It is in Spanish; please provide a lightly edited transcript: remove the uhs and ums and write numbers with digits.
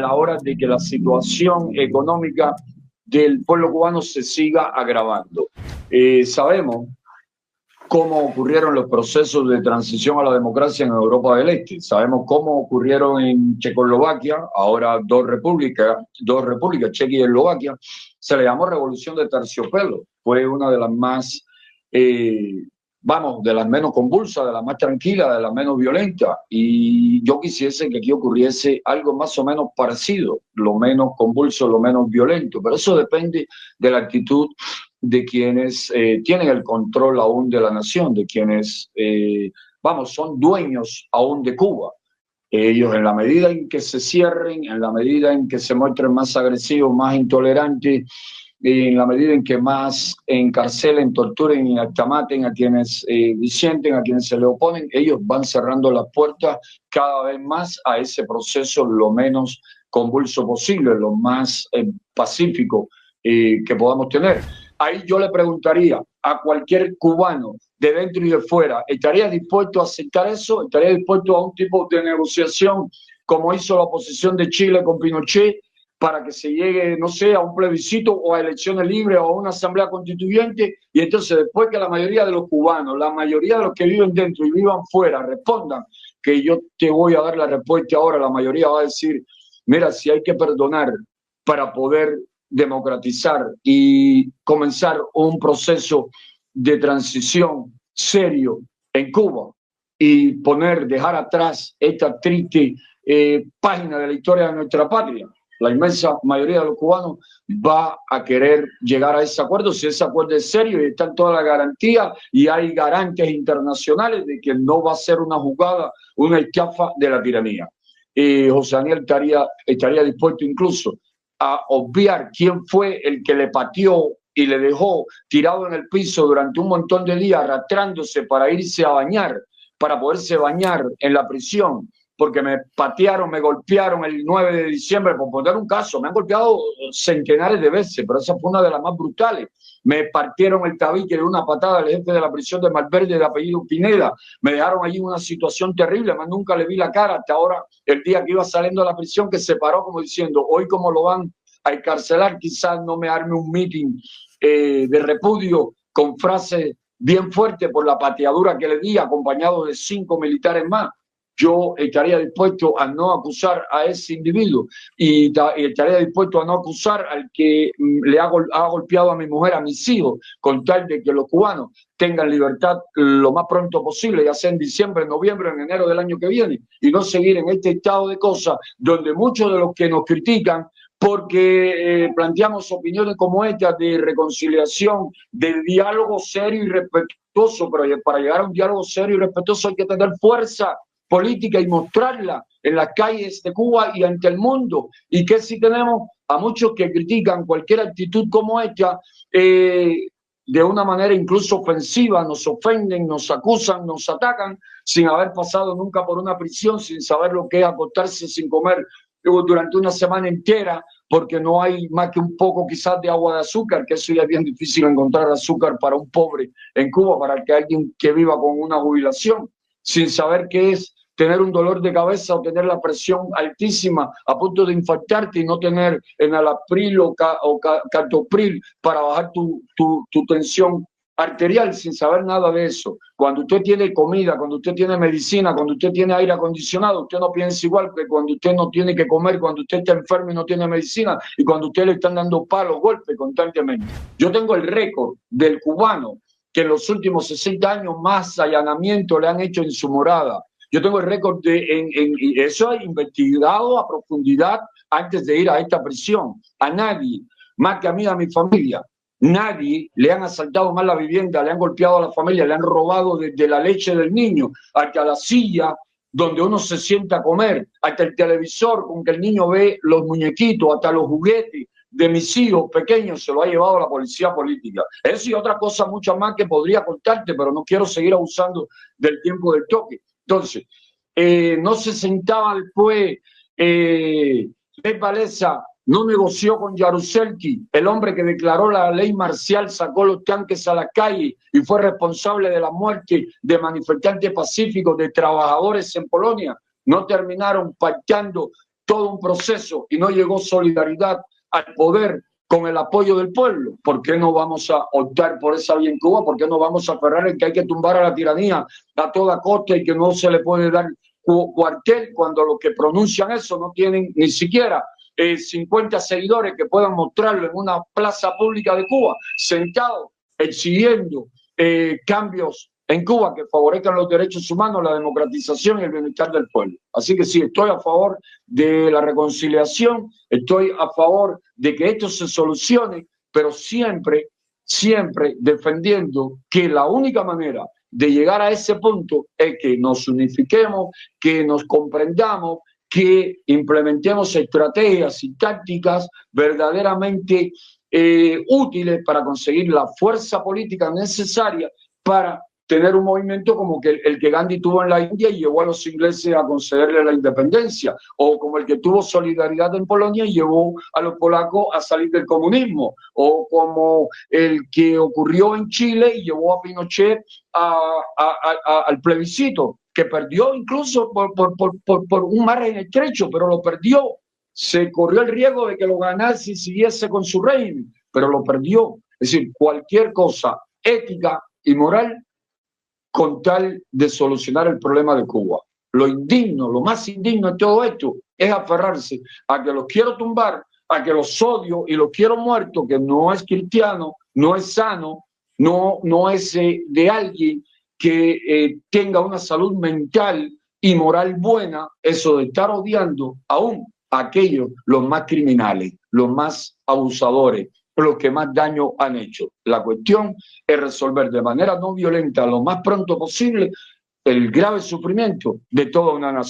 la hora de que la situación económica del pueblo cubano se siga agravando. Sabemos cómo ocurrieron los procesos de transición a la democracia en Europa del Este. Sabemos cómo ocurrieron en Checoslovaquia, ahora dos repúblicas, Chequia y Eslovaquia. Se le llamó Revolución de Terciopelo. Fue una de las más, de las menos convulsas, de las más tranquilas, de las menos violentas. Y yo quisiese que aquí ocurriese algo más o menos parecido, lo menos convulso, lo menos violento. Pero eso depende de la actitud de quienes tienen el control aún de la nación, de quienes, son dueños aún de Cuba. Ellos, en la medida en que se cierren, en la medida en que se muestren más agresivos, más intolerantes, en la medida en que más encarcelen, torturen y hasta maten a quienes disienten, a quienes se le oponen, ellos van cerrando las puertas cada vez más a ese proceso lo menos convulso posible, lo más pacífico que podamos tener. Ahí yo le preguntaría a cualquier cubano de dentro y de fuera, ¿estaría dispuesto a aceptar eso? ¿Estaría dispuesto a un tipo de negociación como hizo la oposición de Chile con Pinochet para que se llegue, no sé, a un plebiscito o a elecciones libres o a una asamblea constituyente? Y entonces, después que la mayoría de los cubanos, la mayoría de los que viven dentro y vivan fuera respondan que yo te voy a dar la respuesta ahora, la mayoría va a decir, mira, si hay que perdonar para poder democratizar y comenzar un proceso de transición serio en Cuba y dejar atrás esta triste página de la historia de nuestra patria. La inmensa mayoría de los cubanos va a querer llegar a ese acuerdo si ese acuerdo es serio y están todas las garantías y hay garantías internacionales de que no va a ser una jugada, una estafa de la tiranía. José Daniel estaría dispuesto incluso a obviar quién fue el que le pateó y le dejó tirado en el piso durante un montón de días arrastrándose para irse a bañar, para poderse bañar en la prisión, porque me patearon, me golpearon el 9 de diciembre, por poner un caso. Me han golpeado centenares de veces, pero esa fue una de las más brutales. Me partieron el tabique de una patada al jefe de la prisión de Malverde, de apellido Pineda. Me dejaron allí en una situación terrible, más nunca le vi la cara hasta ahora, el día que iba saliendo de la prisión, que se paró como diciendo, hoy como lo van a encarcelar, quizás no me arme un meeting de repudio con frases bien fuertes por la pateadura que le di, acompañado de 5 militares más. Yo estaría dispuesto a no acusar a ese individuo y estaría dispuesto a no acusar al que le ha golpeado a mi mujer, a mis hijos, con tal de que los cubanos tengan libertad lo más pronto posible, ya sea en diciembre, en noviembre, en enero del año que viene, y no seguir en este estado de cosas donde muchos de los que nos critican porque planteamos opiniones como esta de reconciliación, de diálogo serio y respetuoso, pero para llegar a un diálogo serio y respetuoso hay que tener fuerza política y mostrarla en las calles de Cuba y ante el mundo. Y que si tenemos a muchos que critican cualquier actitud como esta, de una manera incluso ofensiva, nos ofenden, nos acusan, nos atacan, sin haber pasado nunca por una prisión, sin saber lo que es acostarse sin comer durante una semana entera, porque no hay más que un poco quizás de agua de azúcar, que eso ya es bien difícil encontrar azúcar para un pobre en Cuba, para que alguien que viva con una jubilación, sin saber qué es tener un dolor de cabeza o tener la presión altísima a punto de infartarte y no tener enalapril o captopril para bajar tu tensión arterial, sin saber nada de eso. Cuando usted tiene comida, cuando usted tiene medicina, cuando usted tiene aire acondicionado, usted no piensa igual que cuando usted no tiene que comer, cuando usted está enfermo y no tiene medicina, y cuando usted le están dando palos, golpes constantemente. Yo tengo el récord del cubano que en los últimos 60 años más allanamiento le han hecho en su morada. Yo tengo el récord y eso he investigado a profundidad antes de ir a esta prisión. A nadie, más que a mí, a mi familia, nadie le han asaltado más la vivienda, le han golpeado a la familia, le han robado desde la leche del niño hasta la silla donde uno se sienta a comer, hasta el televisor con que el niño ve los muñequitos, hasta los juguetes de mis hijos pequeños se lo ha llevado la policía política. Eso y otra cosa mucha más que podría contarte, pero no quiero seguir abusando del tiempo del toque. Entonces, no se sentaba después, Lech Walesa no negoció con Jaruzelski, el hombre que declaró la ley marcial, sacó los tanques a la calle y fue responsable de la muerte de manifestantes pacíficos, de trabajadores en Polonia. No terminaron pactando todo un proceso y no llegó solidaridad al poder con el apoyo del pueblo? ¿Por qué no vamos a optar por esa vía en Cuba? ¿Por qué no vamos a aferrar en que hay que tumbar a la tiranía a toda costa y que no se le puede dar cuartel cuando los que pronuncian eso no tienen ni siquiera 50 seguidores que puedan mostrarlo en una plaza pública de Cuba, sentados exigiendo cambios en Cuba que favorezcan los derechos humanos, la democratización y el bienestar del pueblo? Así que sí, estoy a favor de la reconciliación, estoy a favor de que esto se solucione, pero siempre, siempre defendiendo que la única manera de llegar a ese punto es que nos unifiquemos, que nos comprendamos, que implementemos estrategias y tácticas verdaderamente útiles para conseguir la fuerza política necesaria para tener un movimiento como que el que Gandhi tuvo en la India y llevó a los ingleses a concederle la independencia, o como el que tuvo solidaridad en Polonia y llevó a los polacos a salir del comunismo, o como el que ocurrió en Chile y llevó a Pinochet al plebiscito, que perdió incluso por un margen estrecho, pero lo perdió. Se corrió el riesgo de que lo ganase y siguiese con su régimen, pero lo perdió. Es decir, cualquier cosa ética y moral con tal de solucionar el problema de Cuba. Lo indigno, lo más indigno de todo esto es aferrarse a que los quiero tumbar, a que los odio y los quiero muertos, que no es cristiano, no es sano, no es de alguien que tenga una salud mental y moral buena, eso de estar odiando aún a aquellos, los más criminales, los más abusadores, los que más daño han hecho. La cuestión es resolver de manera no violenta lo más pronto posible el grave sufrimiento de toda una nación.